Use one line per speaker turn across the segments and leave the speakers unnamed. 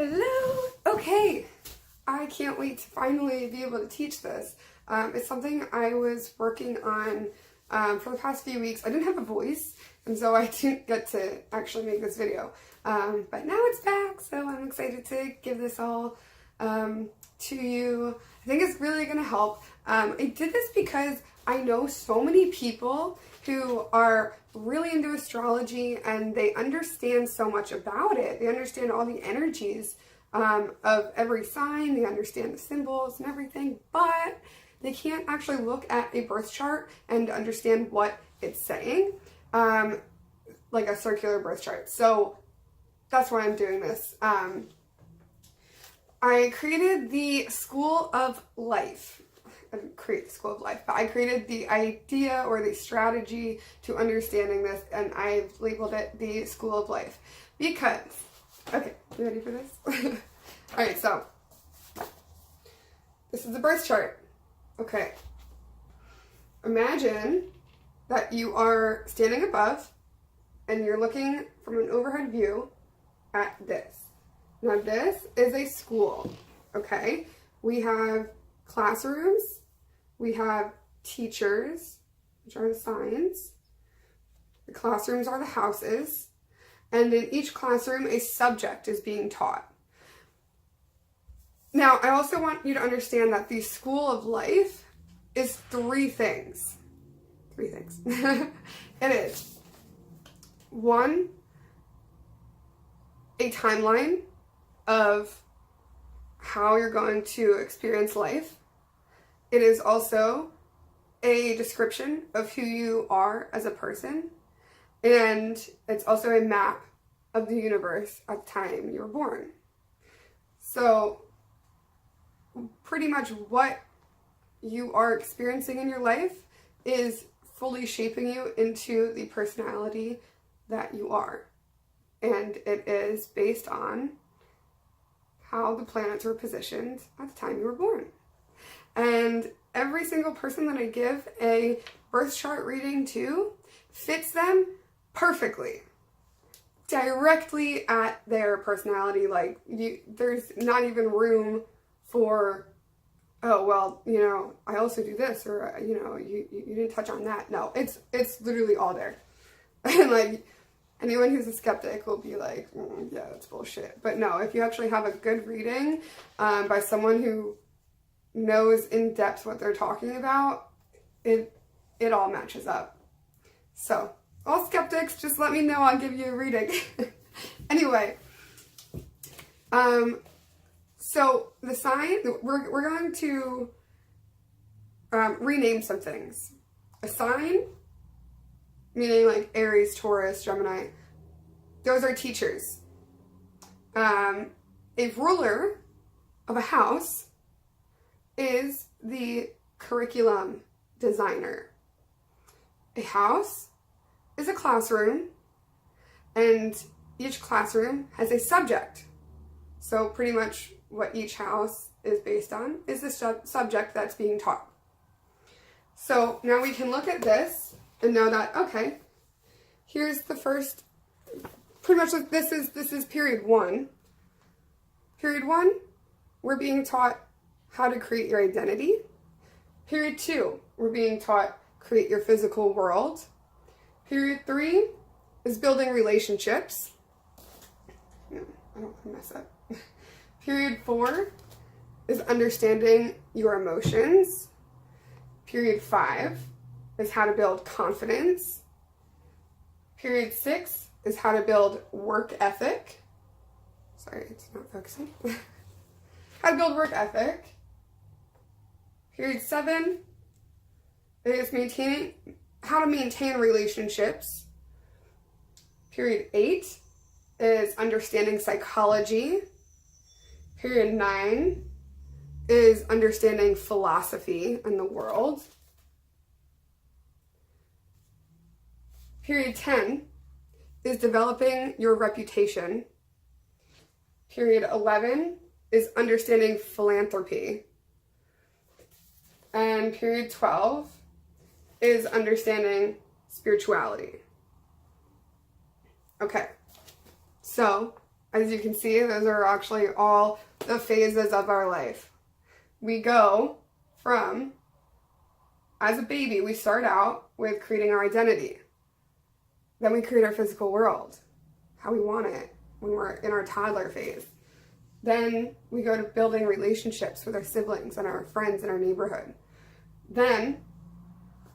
Hello! Okay, I can't wait to finally be able to teach this. It's something I was working on for the past few weeks. I didn't have a voice, and so I didn't get to actually make this video. But now it's back, so I'm excited to give this all to you. I think it's really going to help. I did this because I know so many people who are really into astrology and they understand so much about it. They understand all the energies of every sign, they understand the symbols and everything, but they can't actually look at a birth chart and understand what it's saying, like a circular birth chart. So that's why I'm doing this. I created the School of Life. I didn't create the School of Life, but I created the idea or the strategy to understanding this, and I've labeled it the School of Life because, okay, you ready for this? All right, so this is the birth chart. Okay, imagine that you are standing above and you're looking from an overhead view at this. Now this is a school, okay? We have classrooms, we have teachers, which are the signs. The classrooms are the houses, and in each classroom a subject is being taught. Now, I also want you to understand that the School of Life is three things. Three things. It is, one, a timeline of how you're going to experience life. It is also a description of who you are as a person. And it's also a map of the universe at the time you were born. So pretty much what you are experiencing in your life is fully shaping you into the personality that you are. And it is based on how the planets were positioned at the time you were born. And every single person that I give a birth chart reading to fits them perfectly, directly at their personality. Like, there's not even room for, oh, well, you know, I also do this, or, you know, you didn't touch on that. No, it's literally all there. And like, anyone who's a skeptic will be like, yeah, that's bullshit. But no, if you actually have a good reading by someone who knows in depth what they're talking about, it all matches up. So, all skeptics, just let me know, I'll give you a reading. Anyway, so the sign, we're going to rename some things. A sign, meaning like Aries, Taurus, Gemini, those are teachers. A ruler of a house is the curriculum designer. A house is a classroom, and each classroom has a subject. So pretty much what each house is based on is the subject that's being taught. So now we can look at this and know that, okay, here's the first, pretty much like this is period one. Period one, we're being taught how to create your identity. Period two, we're being taught create your physical world. Period three is building relationships. No, I don't want to mess up. Period four is understanding your emotions. Period five is how to build confidence. Period six is how to build work ethic. Sorry, it's not focusing. How to build work ethic. Period seven is how to maintain relationships. Period eight is understanding psychology. Period nine is understanding philosophy and the world. Period 10 is developing your reputation. Period 11 is understanding philanthropy. And period 12 is understanding spirituality. Okay, so As you can see, those are actually all the phases of our life. We go from, as a baby, we start out with creating our identity. Then we create our physical world, how we want it when we're in our toddler phase. Then we go to building relationships with our siblings and our friends in our neighborhood. Then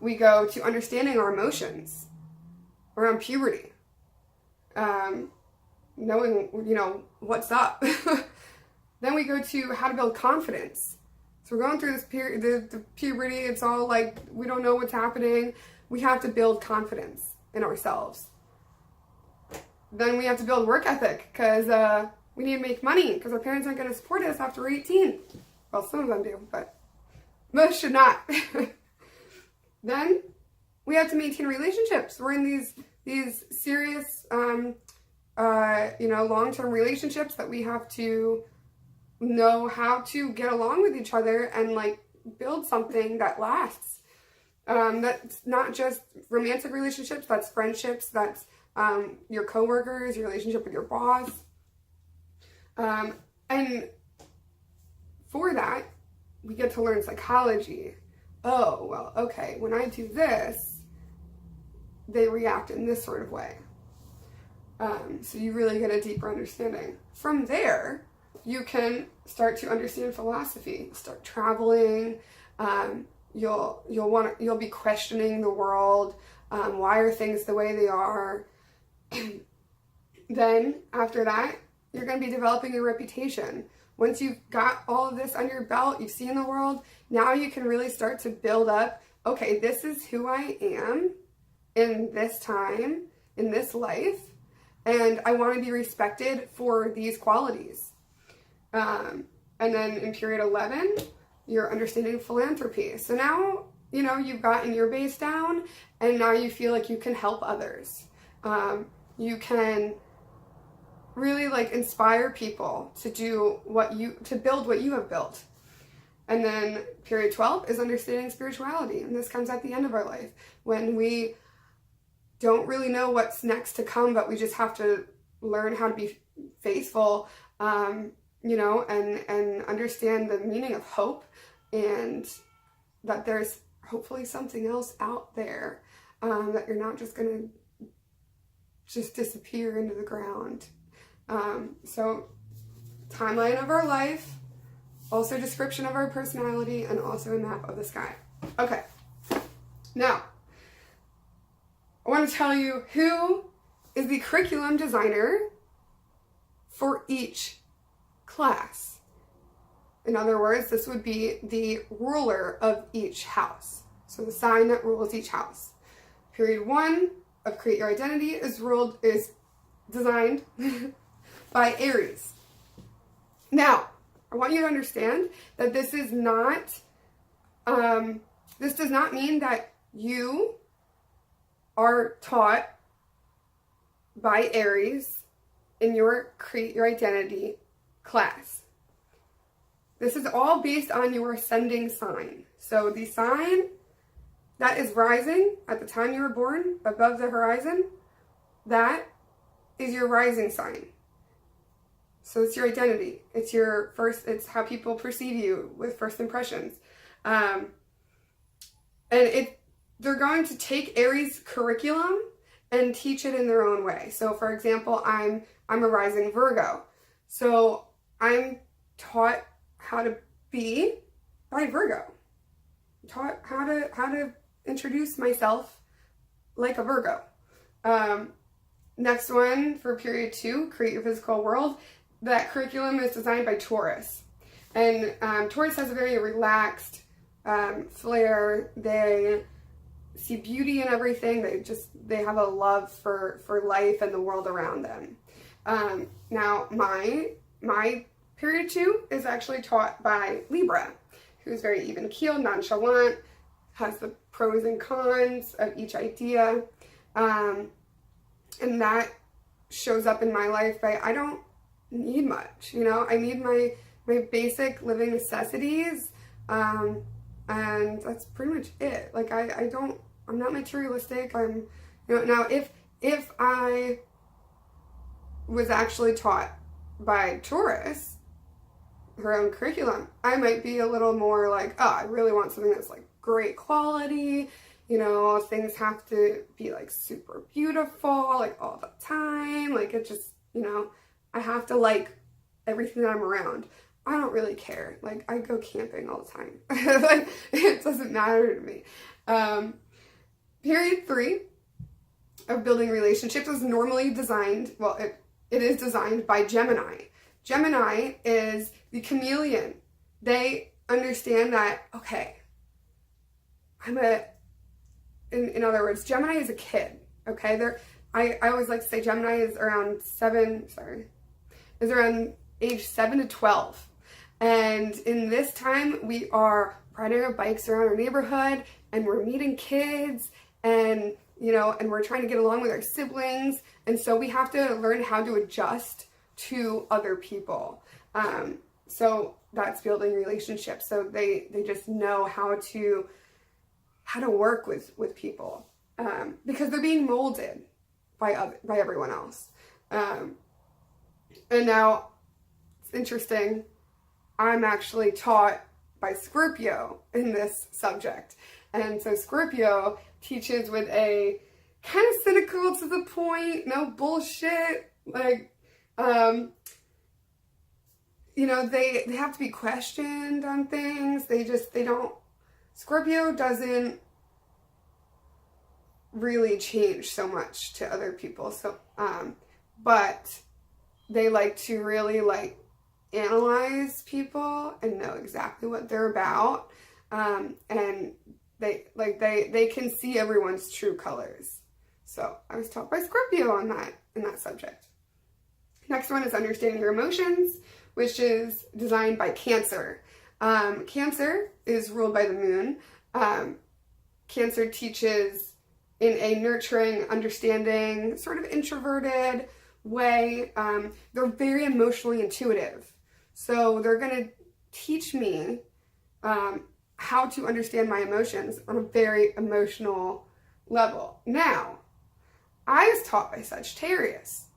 we go to understanding our emotions around puberty. Knowing, what's up. Then we go to how to build confidence. So we're going through this period, the puberty, it's all like, we don't know what's happening. We have to build confidence in ourselves. Then we have to build work ethic, because we need to make money, because our parents aren't going to support us after we're 18. Well, some of them do, but most should not. Then we have to maintain relationships. We're in these serious, long-term relationships that we have to know how to get along with each other and like build something that lasts. That's not just romantic relationships, that's friendships, that's your coworkers, your relationship with your boss. And for that, we get to learn psychology. Oh, well, okay, when I do this, they react in this sort of way. So you really get a deeper understanding. From there, you can start to understand philosophy, start traveling. You'll be questioning the world. Why are things the way they are? Then after that, you're going to be developing your reputation. Once you've got all of this under your belt, you've seen the world, now you can really start to build up, okay, this is who I am in this time, in this life, and I want to be respected for these qualities. And then in period 11, you're understanding philanthropy. So now, you've gotten your base down, and now you feel like you can help others. You can really inspire people to build what you have built. And then period 12 is understanding spirituality. And this comes at the end of our life when we don't really know what's next to come, but we just have to learn how to be faithful, and understand the meaning of hope, and that there's hopefully something else out there, that you're not just going to just disappear into the ground. So timeline of our life, also description of our personality, and also a map of the sky. Okay, now I want to tell you who is the curriculum designer for each class. In other words, this would be the ruler of each house. So the sign that rules each house. Period 1 of Create Your Identity is designed by Aries. Now, I want you to understand that this does not mean that you are taught by Aries in your Create Your Identity class. This is all based on your ascending sign. So the sign that is rising at the time you were born above the horizon, that is your rising sign. So it's your identity. It's how people perceive you with first impressions. They're going to take Aries curriculum and teach it in their own way. So for example, I'm a rising Virgo. So I'm taught how to be by Virgo. I'm taught how to introduce myself like a Virgo. Next one for period 2, Create Your Physical World. That curriculum is designed by Taurus. And Taurus has a very relaxed flair. They see beauty in everything. They have a love for life and the world around them. Now my period 2 is actually taught by Libra, who's very even-keeled, nonchalant, has the pros and cons of each idea. And that shows up in my life by, I don't need much, I need my basic living necessities, and that's pretty much it. I'm not materialistic. Now if I was actually taught by Taurus, her own curriculum, I might be a little more like, oh, I really want something that's like great quality, you know, things have to be like super beautiful, like all the time, like it just, you know, I have to like everything that I'm around. I don't really care. Like, I go camping all the time. Like, it doesn't matter to me. Period 3 of building relationships is normally designed, well, it is designed by Gemini. Gemini is the chameleon. They understand that, okay, in other words, Gemini is a kid, okay? I always like to say Gemini is around age 7 to 12. And in this time, we are riding our bikes around our neighborhood and we're meeting kids and, you know, and we're trying to get along with our siblings. And so we have to learn how to adjust to other people. So that's building relationships. So they just know how to work with people, because they're being molded by everyone else. And now it's interesting. I'm actually taught by Scorpio in this subject. And so Scorpio teaches with a kind of cynical to the point, no bullshit, like, you know, they have to be questioned on things. Scorpio doesn't really change so much to other people. So, but they like to really like analyze people and know exactly what they're about. And they can see everyone's true colors. So I was taught by Scorpio on that, in that subject. Next one is understanding your emotions, which is designed by Cancer. Cancer is ruled by the moon. Cancer teaches in a nurturing, understanding, sort of introverted way. They're very emotionally intuitive. So they're going to teach me how to understand my emotions on a very emotional level. Now, I was taught by Sagittarius.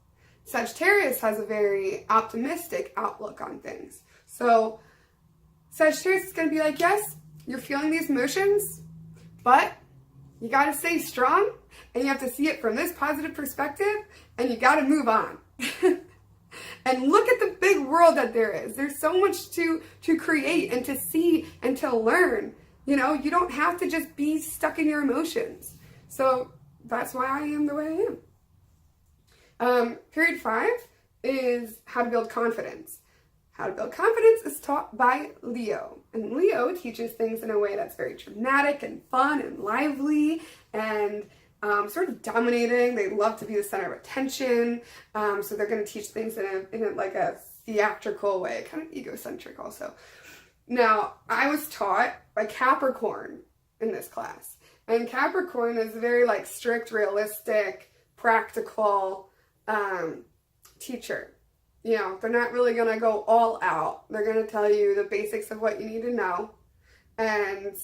Sagittarius has a very optimistic outlook on things. So Sagittarius is going to be like, yes, you're feeling these emotions, but you got to stay strong and you have to see it from this positive perspective and you got to move on. And look at the big world that there is. There's so much to create and to see and to learn. You know, you don't have to just be stuck in your emotions. So that's why I am the way I am. Period 5 is how to build confidence. How to build confidence is taught by Leo. And Leo teaches things in a way that's very dramatic and fun and lively and sort of dominating. They love to be the center of attention. So they're going to teach things in a theatrical way, kind of egocentric also. Now, I was taught by Capricorn in this class. And Capricorn is a very like strict, realistic, practical teacher. You know, they're not really going to go all out. They're going to tell you the basics of what you need to know and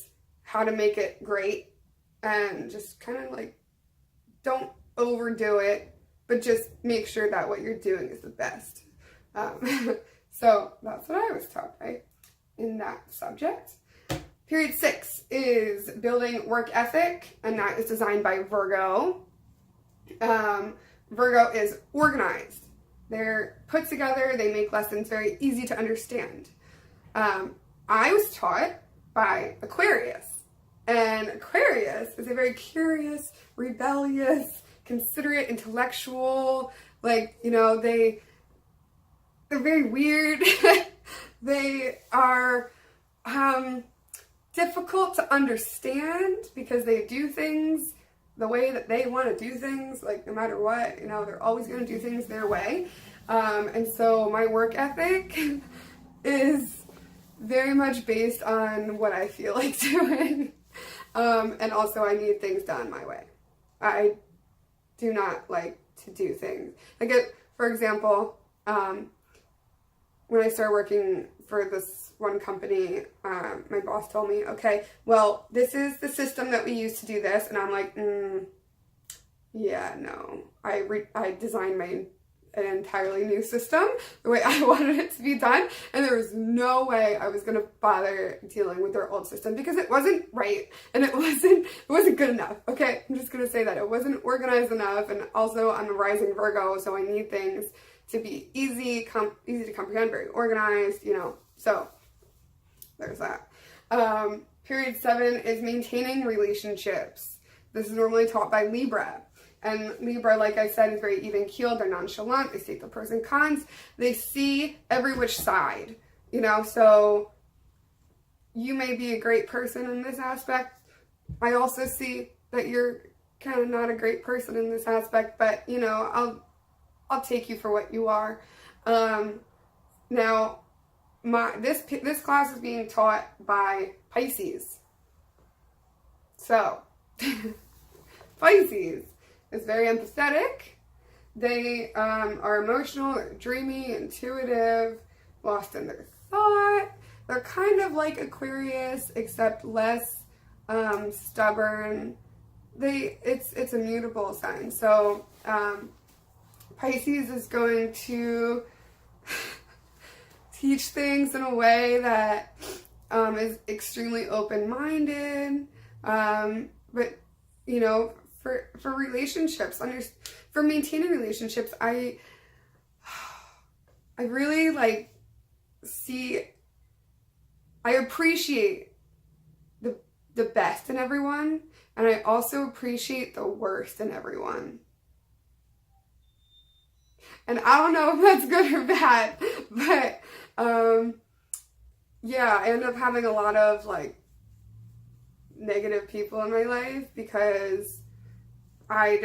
how to make it great and just kind of like don't overdo it, but just make sure that what you're doing is the best. So that's what I was taught, right, in that subject. Period 6 is building work ethic, and that is designed by Virgo. Virgo is organized. They're put together. They make lessons very easy to understand. I was taught by Aquarius. And Aquarius is a very curious, rebellious, considerate, intellectual, like, you know, they're very weird. They are difficult to understand because they do things the way that they want to do things, like no matter what, you know, they're always going to do things their way. And so my work ethic is very much based on what I feel like doing. And also I need things done my way. I do not like to do things. Like, for example, when I started working for this one company, my boss told me, okay, well, this is the system that we use to do this. And I'm like, yeah, no. I designed my an entirely new system the way I wanted it to be done, and there was no way I was gonna bother dealing with their old system because it wasn't right and it wasn't good enough. Okay, I'm just gonna say that it wasn't organized enough, and also I'm a rising Virgo, so I need things to be easy to comprehend, very organized, you know. So there's that. Period 7 is maintaining relationships. This is normally taught by Libra. And Libra, like I said, is very even-keeled. They're nonchalant. They state the pros and cons. They see every which side, you know. So you may be a great person in this aspect. I also see that you're kind of not a great person in this aspect, but, you know, I'll take you for what you are. Now, this class is being taught by Pisces. So, Pisces is very empathetic. They are emotional, they're dreamy, intuitive, lost in their thought. They're kind of like Aquarius, except less stubborn. It's a mutable sign. So Pisces is going to teach things in a way that is extremely open-minded, but you know, for relationships, for maintaining relationships, I really I appreciate the best in everyone, and I also appreciate the worst in everyone. And I don't know if that's good or bad, but yeah, I end up having a lot of like negative people in my life because I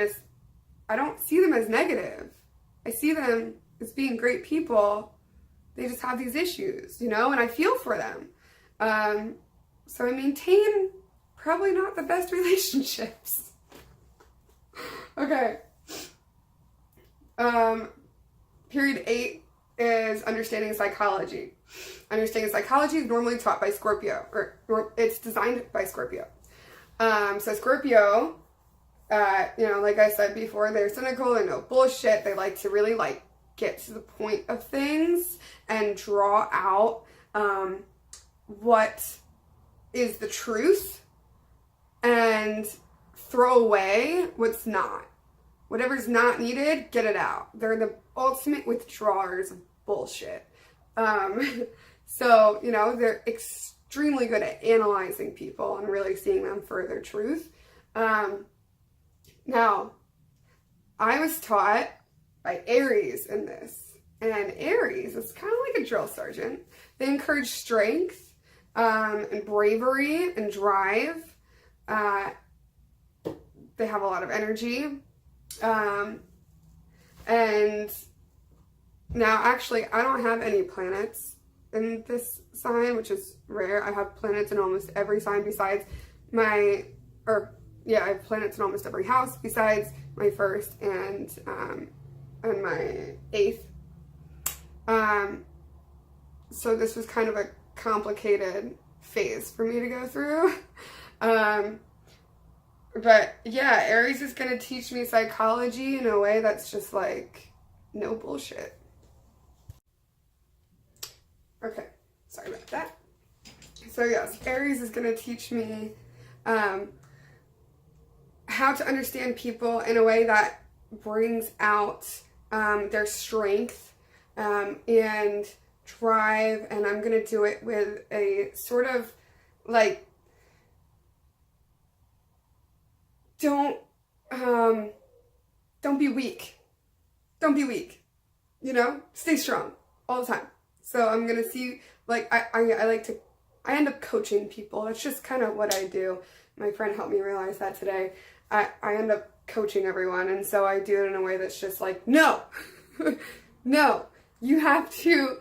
don't see them as negative. I see them as being great people. They just have these issues, you know, and I feel for them. So I maintain probably not the best relationships. Okay. Period 8 is understanding psychology. Understanding psychology is normally taught by Scorpio, or it's designed by Scorpio. So Scorpio, you know, like I said before, they're cynical, they're no bullshit. They like to really get to the point of things and draw out what is the truth and throw away what's not. Whatever's not needed, get it out. They're the ultimate withdrawers of bullshit. So, you know, they're extremely good at analyzing people and really seeing them for their truth. Now, I was taught by Aries in this. And Aries is kind of like a drill sergeant. They encourage strength and bravery and drive. They have a lot of energy. And now actually I don't have any planets in this sign, which is rare. I have planets in almost every sign besides I have planets in almost every house besides my first and my 8th. So this was kind of a complicated phase for me to go through. But yeah, Aries is going to teach me psychology in a way that's just like no bullshit. Okay, sorry about that. So yes, Aries is going to teach me how to understand people in a way that brings out their strength and drive, and I'm going to do it with a sort of like, don't be weak. Don't be weak. You know? Stay strong all the time. So I'm going to see, like, I end up coaching people. That's just kind of what I do. My friend helped me realize that today. I end up coaching everyone, and so I do it in a way that's just like, no, no, you have to,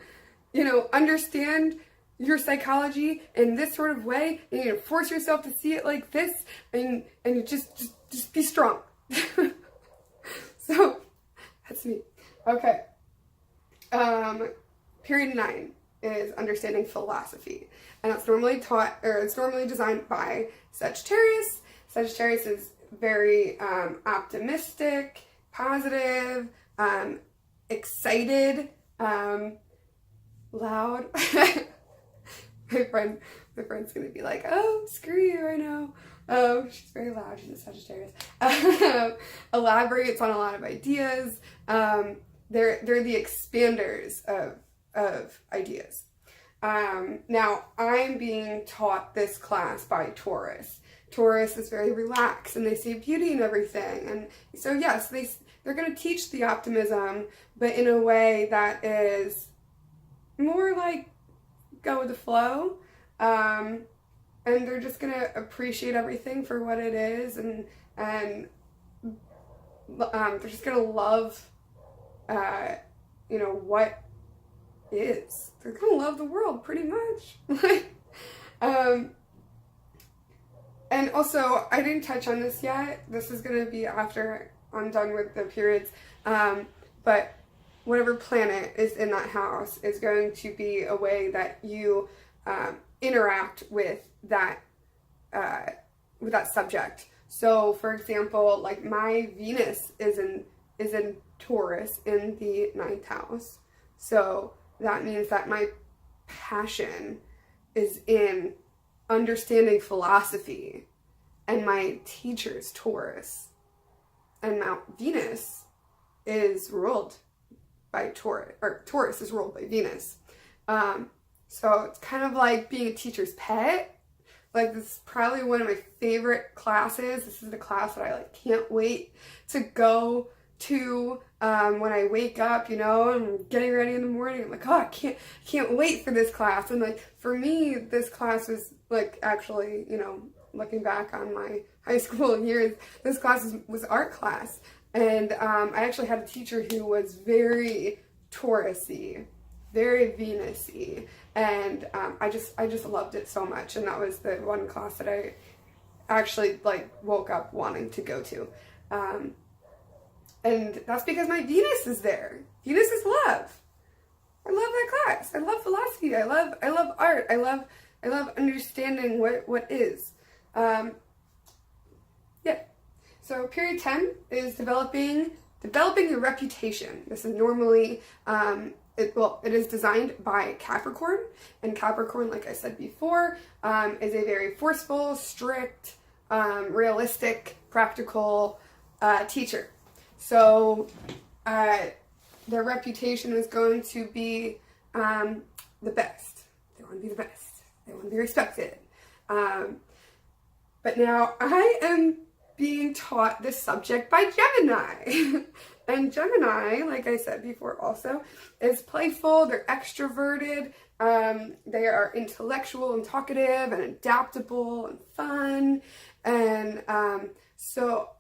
you know, understand your psychology in this sort of way, and you force yourself to see it like this, and you just be strong. So that's me. Okay. Period 9 is understanding philosophy, and it's normally taught, or it's normally designed by Sagittarius. Sagittarius is very optimistic, positive, excited, loud. my friend's gonna be like, oh, screw you right now. She's very loud. She's a Sagittarius. Elaborates on a lot of ideas. They're the expanders of ideas. Now, I'm being taught this class by Taurus. Taurus is very relaxed, and they see beauty in everything. And so, yes, they're going to teach the optimism, but in a way that is more like go with the flow. And they're just going to appreciate everything for what it is, and they're just going to love, what is. They're going to love the world, pretty much. And also, I didn't touch on this yet. This is going to be after I'm done with the periods. But whatever planet is in that house is going to be a way that you interact with that subject. So, for example, like my Venus is in Taurus in the 9th house. So that means that my passion is in understanding philosophy, and my teacher's Taurus, and Mount Venus is ruled by Taurus, or Taurus is ruled by Venus. So it's kind of like being a teacher's pet. Like, this is probably one of my favorite classes. This is the class that I can't wait to go to when I wake up, and getting ready in the morning. I'm like, oh, I can't wait for this class. And for me, this class was actually, looking back on my high school years, this class was art class. And I actually had a teacher who was very Taurus-y, very Venus-y. And I just loved it so much. And that was the one class that I actually woke up wanting to go to. And that's because my Venus is there. Venus is love. I love that class. I love philosophy. I love art. I love understanding what is. Yeah. So period 10 is developing your reputation. This is normally it is designed by Capricorn, and Capricorn, like I said before, is a very forceful, strict, realistic, practical teacher. So their reputation is going to be the best. They want to be the best. They want to be respected. But now I am being taught this subject by Gemini. And Gemini, like I said before also, is playful, they're extroverted, they are intellectual and talkative and adaptable and fun. And so,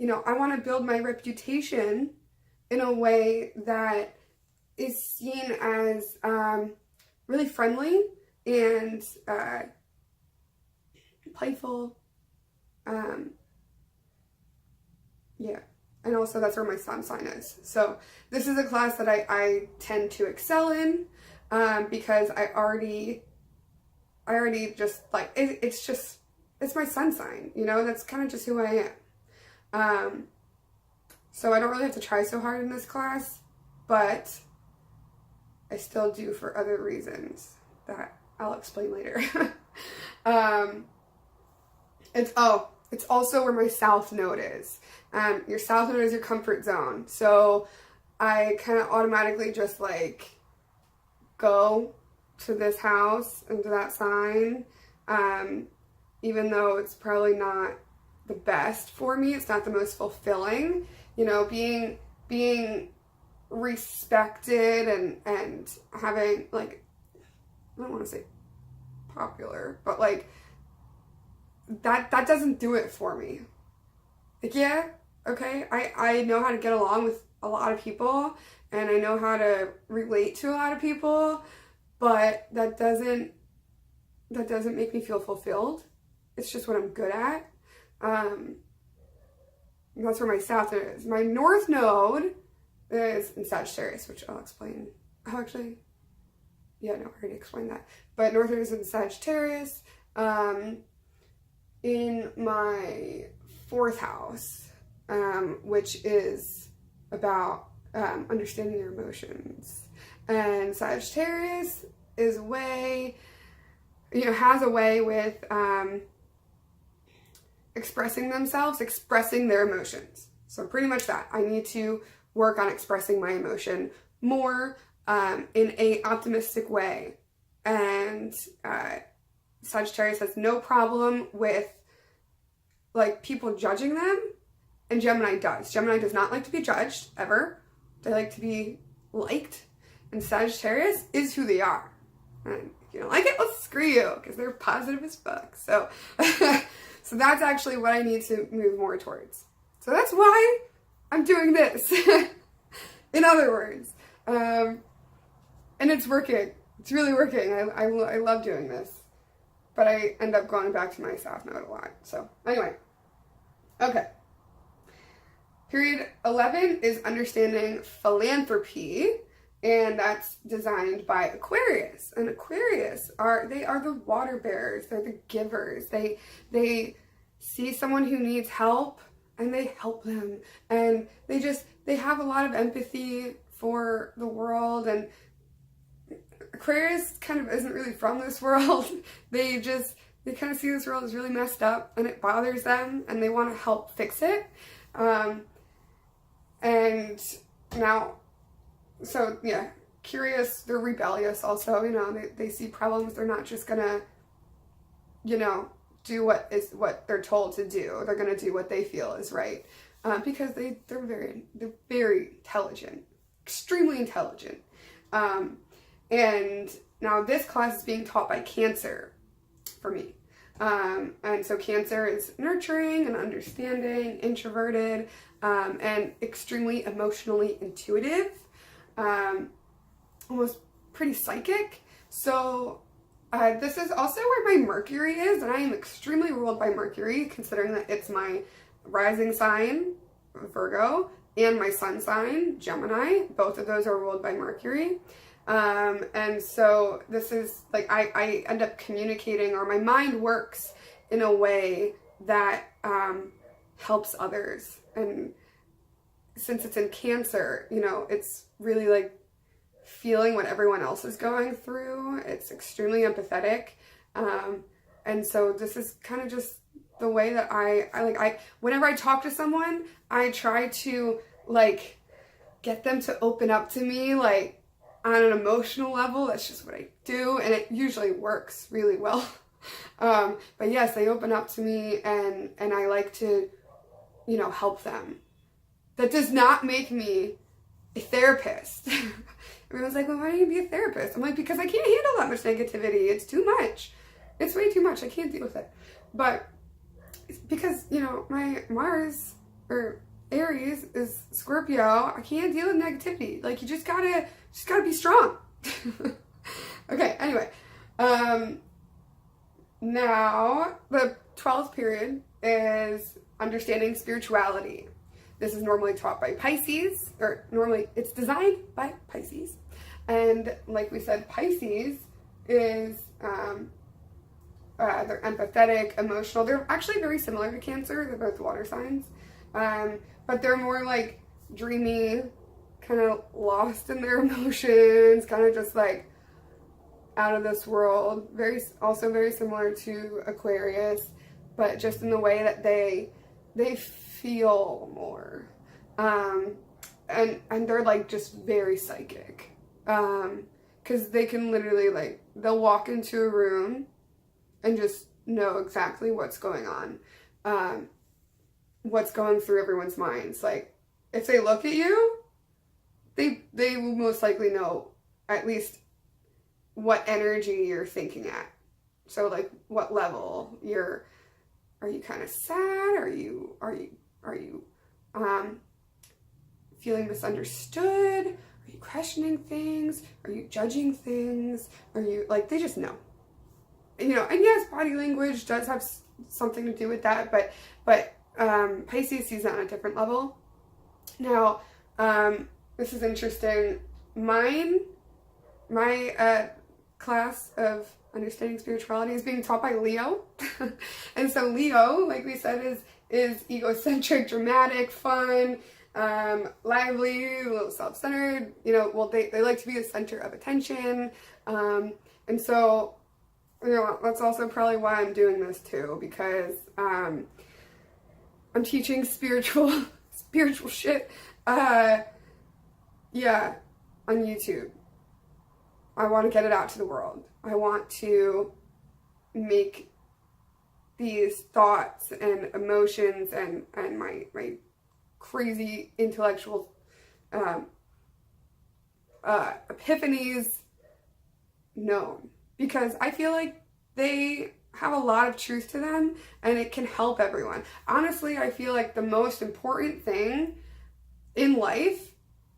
I want to build my reputation in a way that is seen as really friendly and playful. Yeah. And also that's where my sun sign is. So this is a class that I tend to excel in because I already just it's my sun sign, that's kind of just who I am. So I don't really have to try so hard in this class, but I still do for other reasons that I'll explain later. It's also where my south node is. Your south node is your comfort zone. So I kind of automatically just go to this house and to that sign. Even though it's probably not the best for me, it's not the most fulfilling. Being respected and having I don't want to say popular, but that doesn't do it for me. Yeah, okay, I know how to get along with a lot of people, and I know how to relate to a lot of people, but that doesn't make me feel fulfilled. It's just what I'm good at. That's where my south node is. My north node is in Sagittarius, which I'll explain. Oh, actually, yeah, no, I already explained that. But north node is in Sagittarius. In my 4th house, which is about understanding their emotions. And Sagittarius is a way, has a way with expressing themselves, expressing their emotions. So pretty much that. I need to work on expressing my emotion more in a optimistic way. And Sagittarius has no problem with like people judging them, and Gemini does. Gemini does not like to be judged ever. They like to be liked, and Sagittarius is who they are. And if you don't like it, well, screw you, because they're positive as fuck. So, so that's actually what I need to move more towards. So that's why I'm doing this. In other words, and it's working. It's really working. I love doing this. But I end up going back to my South Node a lot. So anyway, okay. Period 11 is understanding philanthropy, and that's designed by Aquarius. And Aquarius are the water bearers. They're the givers. They see someone who needs help and they help them. And they have a lot of empathy for the world, and Aquarius kind of isn't really from this world. They kind of see this world as really messed up, and it bothers them, and they want to help fix it. And now, so yeah, curious, they're rebellious also, they see problems. They're not just gonna, do what they're told to do. They're gonna do what they feel is right. Because they're very intelligent, extremely intelligent. And now this class is being taught by Cancer for me. And so Cancer is nurturing and understanding, introverted, and extremely emotionally intuitive, almost pretty psychic. So this is also where my Mercury is, and I am extremely ruled by Mercury, considering that it's my rising sign, Virgo, and my sun sign, Gemini. Both of those are ruled by Mercury. And so this is like, I end up communicating, or my mind works in a way that helps others. And since it's in Cancer, it's really like feeling what everyone else is going through. It's extremely empathetic. And so this is kind of just the way that I whenever I talk to someone, I try to like get them to open up to me, like, on an emotional level. That's just what I do, and it usually works really well. But yes, they open up to me, and I like to, help them. That does not make me a therapist. Everyone's like, well, why do you be a therapist? I'm like, because I can't handle that much negativity. It's too much. It's way too much. I can't deal with it. But it's because, my Mars, or Aries, is Scorpio. I can't deal with negativity. Like, you just gotta be strong. Okay, anyway. Now, the 12th period is understanding spirituality. This is normally taught by Pisces, or normally it's designed by Pisces. And like we said, Pisces is, they're empathetic, emotional. They're actually very similar to Cancer. They're both water signs. But they're more like dreamy, kind of lost in their emotions, kind of just like out of this world. Also very similar to Aquarius, but just in the way that they feel more. And they're like just very psychic. Cause they can literally like, they'll walk into a room and just know exactly what's going on. What's going through everyone's minds. Like, if they look at you, they will most likely know at least what energy you're thinking at. So like what level are you kind of sad? Are you feeling misunderstood? Are you questioning things? Are you judging things? Are you like, they just know. And yes, body language does have something to do with that, but Pisces sees that on a different level. Now, this is interesting. My class of understanding spirituality is being taught by Leo. And so Leo, like we said, is egocentric, dramatic, fun, lively, a little self-centered, well, they like to be the center of attention. And so, that's also probably why I'm doing this too, because I'm teaching spiritual shit, on YouTube. I want to get it out to the world. I want to make these thoughts and emotions and my crazy intellectual epiphanies known, because I feel like they have a lot of truth to them and it can help everyone. Honestly, I feel like the most important thing in life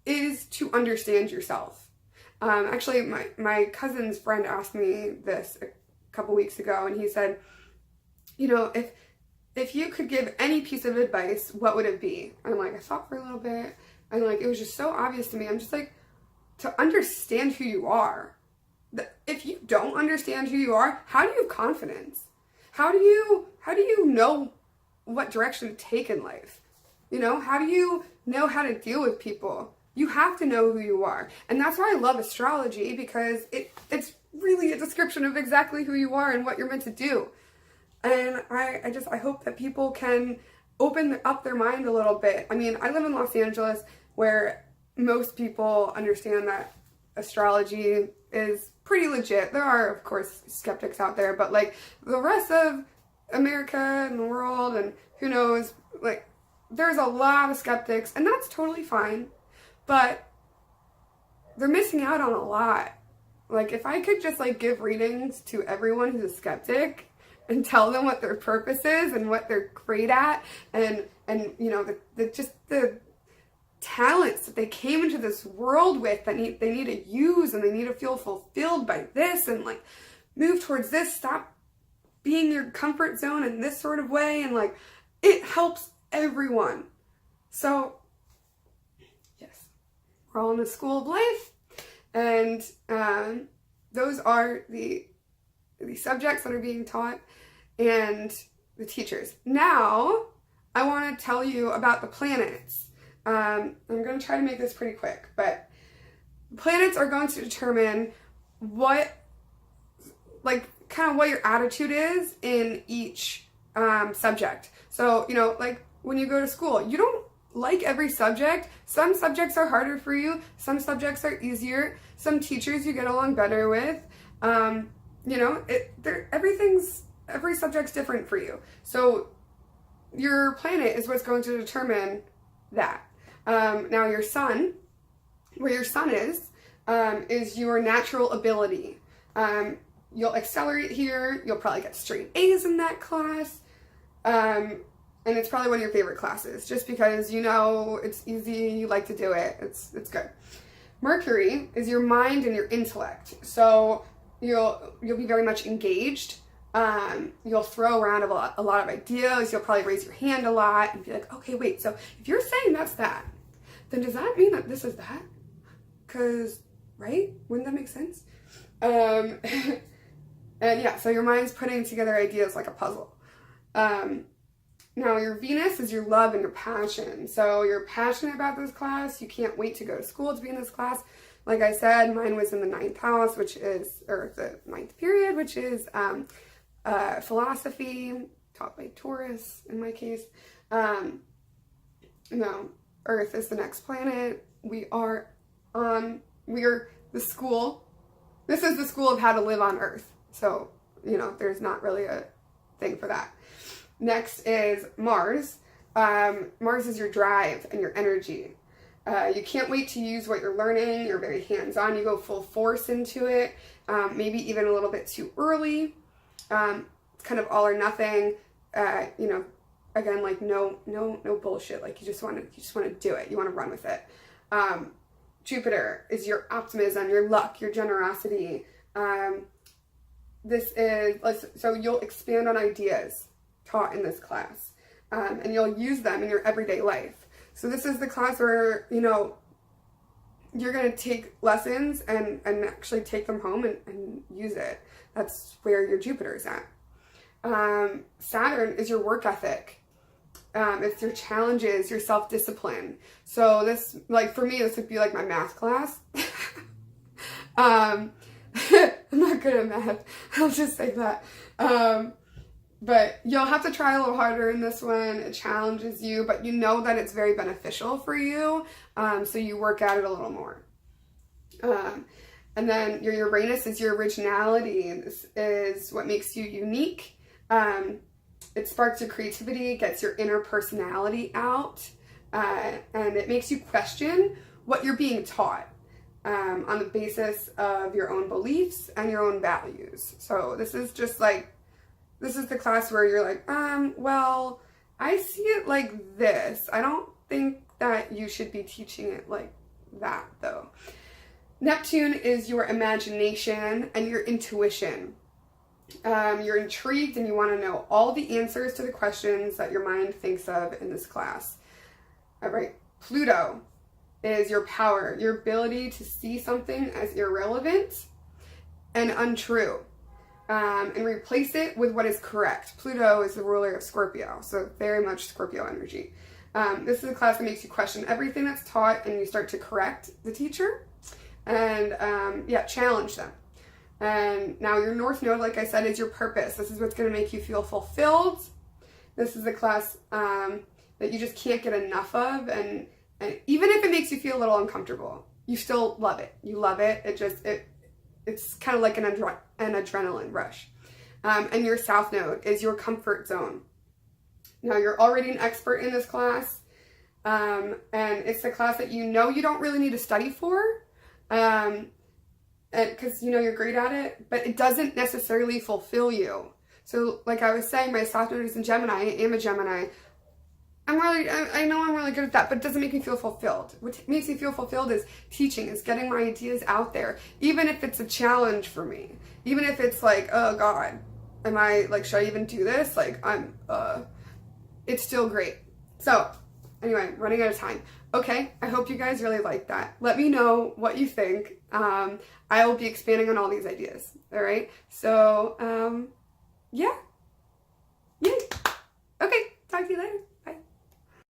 is to understand yourself. Actually, my cousin's friend asked me this a couple weeks ago, and he said, if you could give any piece of advice, what would it be? And I thought for a little bit, and it was just so obvious to me. I'm just like, to understand who you are. If you don't understand who you are, how do you have confidence? How do you know what direction to take in life? How do you know how to deal with people? You have to know who you are. And that's why I love astrology, because it's really a description of exactly who you are and what you're meant to do. And I hope that people can open up their mind a little bit. I mean, I live in Los Angeles, where most people understand that astrology is pretty legit. There are, of course, skeptics out there, but the rest of America and the world, and who knows, there's a lot of skeptics, and that's totally fine. But they're missing out on a lot. If I could just give readings to everyone who's a skeptic and tell them what their purpose is and what they're great at, and the talents that they came into this world with that they need to use, and they need to feel fulfilled by this, and move towards this, stop being your comfort zone in this sort of way, and it helps everyone. So yes, we're all in the school of life, and those are the subjects that are being taught and the teachers. Now I want to tell you about the planets. I'm going to try to make this pretty quick, but planets are going to determine what your attitude is in each subject. So when you go to school, you don't like every subject. Some subjects are harder for you, some subjects are easier, some teachers you get along better with. Every subject's different for you. So your planet is what's going to determine that. Now your sun, where your sun is your natural ability. You'll accelerate here, you'll probably get straight A's in that class, and it's probably one of your favorite classes, just because it's easy, you like to do it, it's good. Mercury is your mind and your intellect, so you'll be very much engaged. You'll throw around a lot of ideas, you'll probably raise your hand a lot and be like, okay, wait, so if you're saying that's that, then does that mean that this is that? Because, right? Wouldn't that make sense? And yeah, so your mind's putting together ideas like a puzzle. Now your Venus is your love and your passion. So you're passionate about this class. You can't wait to go to school to be in this class. Like I said, mine was in the 9th house, or the 9th period, which is philosophy, taught by Taurus in my case. Earth is the next planet. We are the school. This is the school of how to live on Earth. So, there's not really a thing for that. Next is Mars. Mars is your drive and your energy. You can't wait to use what you're learning. You're very hands-on. You go full force into it. Maybe even a little bit too early. It's kind of all or nothing. Again, no bullshit. You just want to do it. You want to run with it. Jupiter is your optimism, your luck, your generosity. So you'll expand on ideas taught in this class, and you'll use them in your everyday life. So this is the class where, you're going to take lessons and actually take them home and use it. That's where your Jupiter is at. Saturn is your work ethic. It's your challenges, your self-discipline. So this, like for me, this would be like my math class. I'm not good at math. I'll just say that. But you'll have to try a little harder in this one. It challenges you, but you know that it's very beneficial for you. So you work at it a little more. And then your Uranus is your originality. This is what makes you unique. It sparks your creativity, gets your inner personality out, and it makes you question what you're being taught on the basis of your own beliefs and your own values. So this is just like, this is the class where you're like, well, I see it like this. I don't think that you should be teaching it like that, though. Neptune is your imagination and your intuition. You're intrigued and you want to know all the answers to the questions that your mind thinks of in this class. All right, Pluto is your power, your ability to see something as irrelevant and untrue, and replace it with what is correct. Pluto is the ruler of Scorpio, so very much Scorpio energy. This is a class that makes you question everything that's taught, and you start to correct the teacher and challenge them. And now your North Node, like I said, is your purpose. This is what's going to make you feel fulfilled. This is a class that you just can't get enough of, and even if it makes you feel a little uncomfortable, you still love it. You love it. It's kind of like an adrenaline rush. And your South Node is your comfort zone. Now you're already an expert in this class, and it's the class that you know you don't really need to study for, because you know you're great at it, but it doesn't necessarily fulfill you. So like I was saying, my South Node is in Gemini. I am a Gemini. I know I'm really good at that, but it doesn't make me feel fulfilled. What makes me feel fulfilled is teaching, is getting my ideas out there, even if it's a challenge for me. Even if it's like, oh God, should I even do this? It's still great. So anyway, running out of time. Okay, I hope you guys really like that. Let me know what you think. I will be expanding on all these ideas. All right, so yeah. Yay. Okay, talk to you later.